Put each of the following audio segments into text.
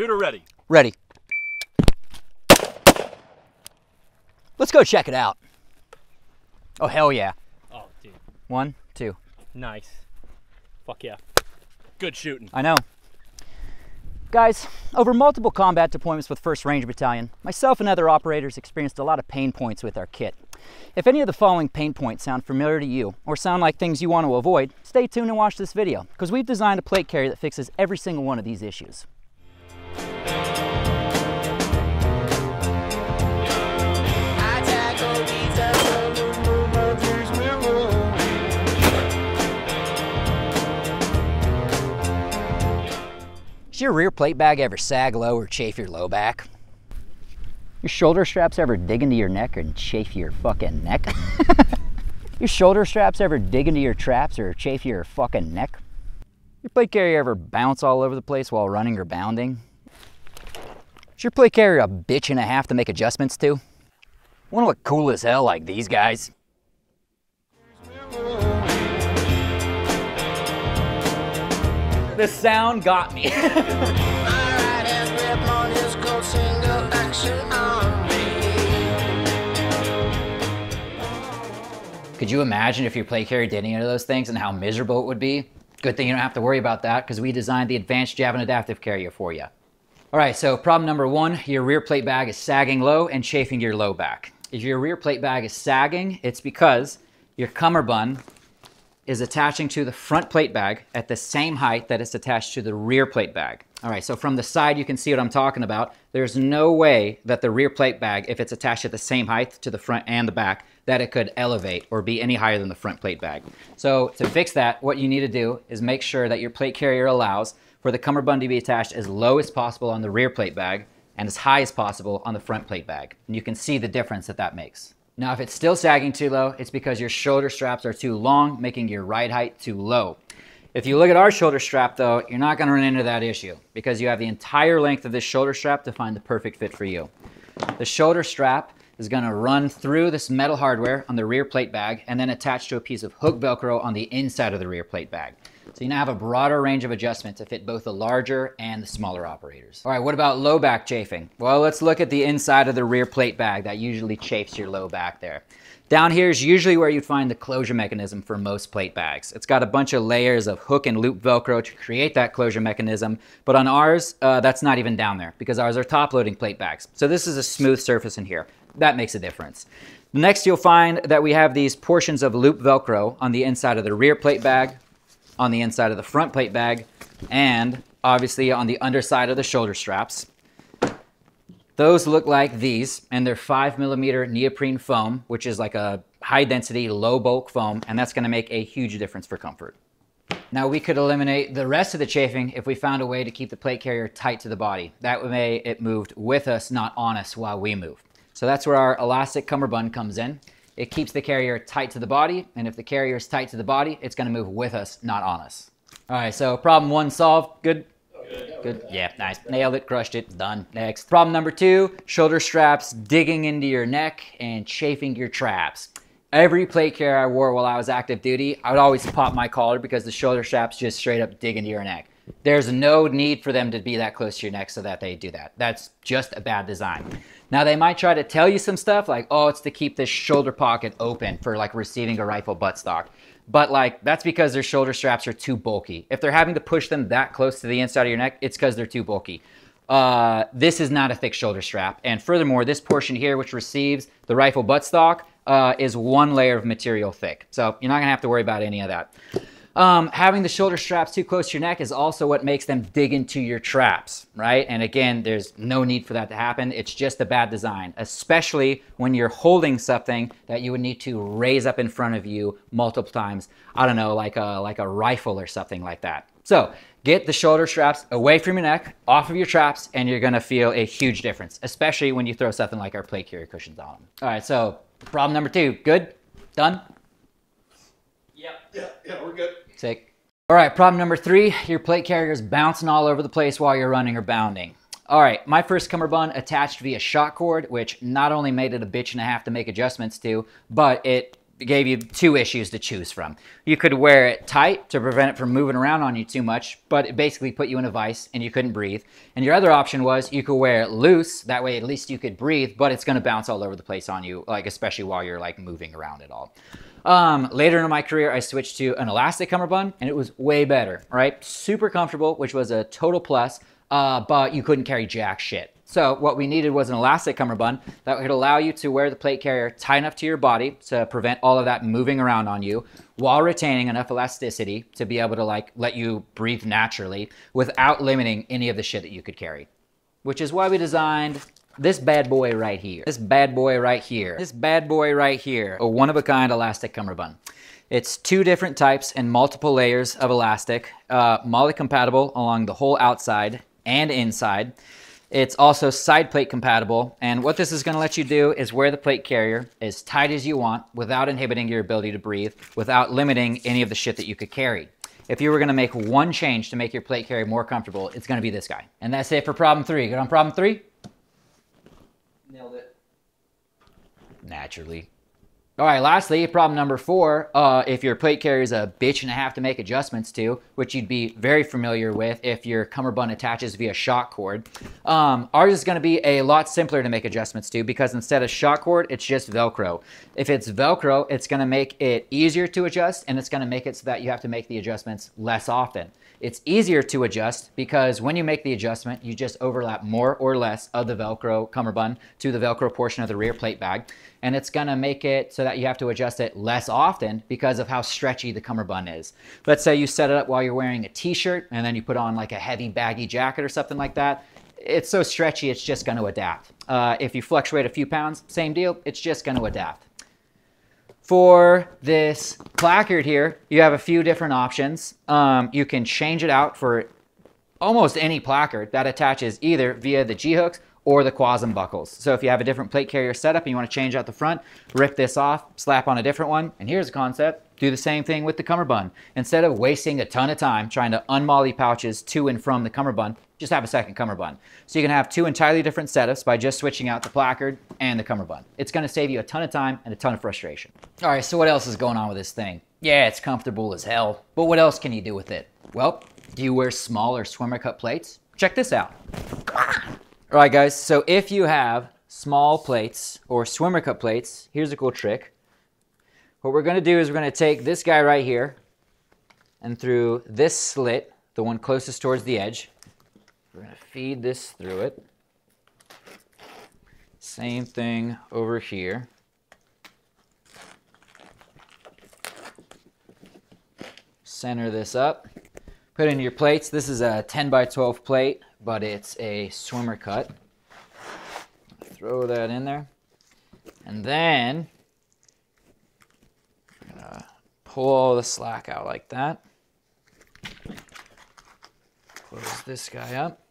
Shooter ready. Ready. Let's go check it out. Oh, hell yeah. Oh, dude. 1, 2. Nice. Fuck yeah. Good shooting. I know. Guys, over multiple combat deployments with 1st Ranger Battalion, myself and other operators experienced a lot of pain points with our kit. If any of the following pain points sound familiar to you or sound like things you want to avoid, stay tuned and watch this video, because we've designed a plate carrier that fixes every single one of these issues. Does your rear plate bag ever sag low or chafe your low back? Your shoulder straps ever dig into your neck and chafe your fucking neck? Your shoulder straps ever dig into your traps or chafe your fucking neck? Your plate carrier ever bounce all over the place while running or bounding? Is your plate carrier a bitch and a half to make adjustments to? Wanna look cool as hell like these guys? The sound got me. Could you imagine if your plate carrier did any of those things and how miserable it would be? Good thing you don't have to worry about that, because we designed the Advanced Javlin Adaptive Carrier for you. All right, so problem number 1, your rear plate bag is sagging low and chafing your low back. If your rear plate bag is sagging, it's because your cummerbund is attaching to the front plate bag at the same height that it's attached to the rear plate bag. All right, so from the side you can see what I'm talking about. There's no way that the rear plate bag, if it's attached at the same height to the front and the back, that it could elevate or be any higher than the front plate bag. So to fix that, what you need to do is make sure that your plate carrier allows for the cummerbund to be attached as low as possible on the rear plate bag and as high as possible on the front plate bag. And you can see the difference that that makes. Now, if it's still sagging too low, it's because your shoulder straps are too long, making your ride height too low. If you look at our shoulder strap though, you're not gonna run into that issue because you have the entire length of this shoulder strap to find the perfect fit for you. The shoulder strap is gonna run through this metal hardware on the rear plate bag and then attach to a piece of hook Velcro on the inside of the rear plate bag. So you now have a broader range of adjustment to fit both the larger and the smaller operators. All right, what about low back chafing? Well, let's look at the inside of the rear plate bag that usually chafes your low back there. Down here is usually where you'd find the closure mechanism for most plate bags. It's got a bunch of layers of hook and loop Velcro to create that closure mechanism, but on ours, that's not even down there because ours are top-loading plate bags. So this is a smooth surface in here. That makes a difference. Next, you'll find that we have these portions of loop Velcro on the inside of the rear plate bag, on the inside of the front plate bag, and obviously on the underside of the shoulder straps. Those look like these, and they're 5mm neoprene foam, which is like a high density, low bulk foam, and that's gonna make a huge difference for comfort. Now we could eliminate the rest of the chafing if we found a way to keep the plate carrier tight to the body. That way it moved with us, not on us while we move. So that's where our elastic cummerbund comes in. It keeps the carrier tight to the body, and if the carrier is tight to the body, it's gonna move with us, not on us. All right, so problem 1 solved, good? Good, yeah, nice, nailed it, crushed it, done, next. Problem number 2, shoulder straps digging into your neck and chafing your traps. Every plate carrier I wore while I was active duty, I would always pop my collar because the shoulder straps just straight up dig into your neck. There's no need for them to be that close to your neck so that they do that. That's just a bad design. Now they might try to tell you some stuff like, oh, it's to keep this shoulder pocket open for like receiving a rifle buttstock. But like, that's because their shoulder straps are too bulky. If they're having to push them that close to the inside of your neck, it's because they're too bulky. This is not a thick shoulder strap. And furthermore, this portion here, which receives the rifle buttstock, is 1 layer of material thick. So you're not gonna have to worry about any of that. Having the shoulder straps too close to your neck is also what makes them dig into your traps, right? And again, there's no need for that to happen. It's just a bad design, especially when you're holding something that you would need to raise up in front of you multiple times. I don't know, like a rifle or something like that. So get the shoulder straps away from your neck, off of your traps, and you're gonna feel a huge difference, especially when you throw something like our plate carrier cushions on them. All right, so problem number 2, good? Done? Yeah, we're good. Sick. All right, problem number 3, your plate carrier is bouncing all over the place while you're running or bounding. All right, my first cummerbund attached via shock cord, which not only made it a bitch and a half to make adjustments to, but it gave you two issues to choose from. You could wear it tight to prevent it from moving around on you too much, but it basically put you in a vice and you couldn't breathe. And your other option was you could wear it loose, that way at least you could breathe, but it's gonna bounce all over the place on you, like especially while you're like moving around at all. Later in my career, I switched to an elastic cummerbund and it was way better, right? Super comfortable, which was a total plus, but you couldn't carry jack shit. So what we needed was an elastic cummerbund that would allow you to wear the plate carrier tight enough to your body to prevent all of that moving around on you while retaining enough elasticity to be able to like let you breathe naturally without limiting any of the shit that you could carry. Which is why we designed this bad boy right here. This bad boy right here. This bad boy right here. A one-of-a-kind elastic cummerbund. It's two different types and multiple layers of elastic, MOLLE compatible along the whole outside and inside. It's also side plate compatible, and what this is going to let you do is wear the plate carrier as tight as you want without inhibiting your ability to breathe, without limiting any of the shit that you could carry. If you were going to make one change to make your plate carrier more comfortable, it's going to be this guy. And that's it for problem 3. Good on problem 3? Nailed it. Naturally. All right, lastly, problem number 4, if your plate carrier is a bitch and a half to make adjustments to, which you'd be very familiar with if your cummerbund attaches via shock cord, ours is going to be a lot simpler to make adjustments to because instead of shock cord, it's just Velcro. If it's Velcro, it's going to make it easier to adjust and it's going to make it so that you have to make the adjustments less often. It's easier to adjust because when you make the adjustment, you just overlap more or less of the Velcro cummerbund to the Velcro portion of the rear plate bag. And it's gonna make it so that you have to adjust it less often because of how stretchy the cummerbund is. Let's say you set it up while you're wearing a t-shirt and then you put on like a heavy baggy jacket or something like that. It's so stretchy, it's just gonna adapt. If you fluctuate a few pounds, same deal, it's just gonna adapt. For this placard here, you have a few different options. You can change it out for almost any placard that attaches either via the G-hooks or the Quasm buckles. So if you have a different plate carrier setup and you want to change out the front, rip this off, slap on a different one, and here's a concept. Do the same thing with the cummerbund. Instead of wasting a ton of time trying to unmolly pouches to and from the cummerbund, just have a second cummerbund. So you can have two entirely different setups by just switching out the placard and the cummerbund. It's going to save you a ton of time and a ton of frustration. All right, so what else is going on with this thing? Yeah, it's comfortable as hell, but what else can you do with it? Well, do you wear smaller swimmer cut plates? Check this out. All right, guys, so if you have small plates or swimmer cut plates, here's a cool trick. What we're gonna do is we're gonna take this guy right here and through this slit, the one closest towards the edge, we're gonna feed this through it. Same thing over here. Center this up. Put in your plates. This is a 10 by 12 plate, but it's a swimmer cut. Throw that in there. And then I'm gonna pull all the slack out like that. Close this guy up.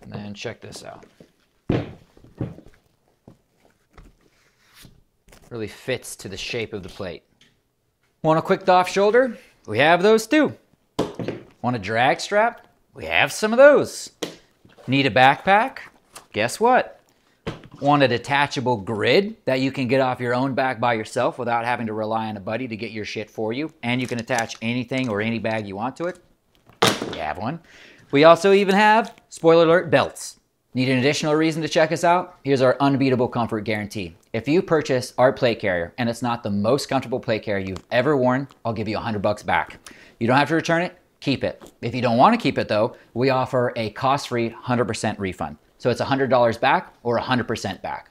And then check this out. Really fits to the shape of the plate. Want a quick off shoulder? We have those too. Want a drag strap? We have some of those. Need a backpack? Guess what? Want a detachable grid that you can get off your own back by yourself without having to rely on a buddy to get your shit for you, and you can attach anything or any bag you want to it? You have one. We also even have, spoiler alert, belts. Need an additional reason to check us out? Here's our unbeatable comfort guarantee. If you purchase our plate carrier and it's not the most comfortable plate carrier you've ever worn, I'll give you $100 back. You don't have to return it. Keep it. If you don't want to keep it though, we offer a cost-free 100% refund. So it's $100 back or 100% back.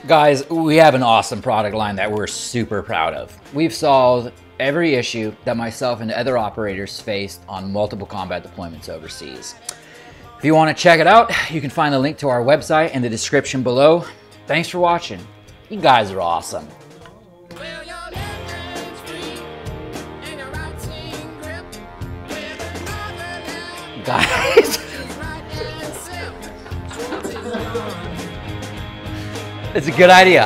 Guys, we have an awesome product line that we're super proud of. We've solved every issue that myself and other operators faced on multiple combat deployments overseas. If you want to check it out, you can find the link to our website in the description below. Thanks for watching. You guys are awesome. Guys, it's a good idea.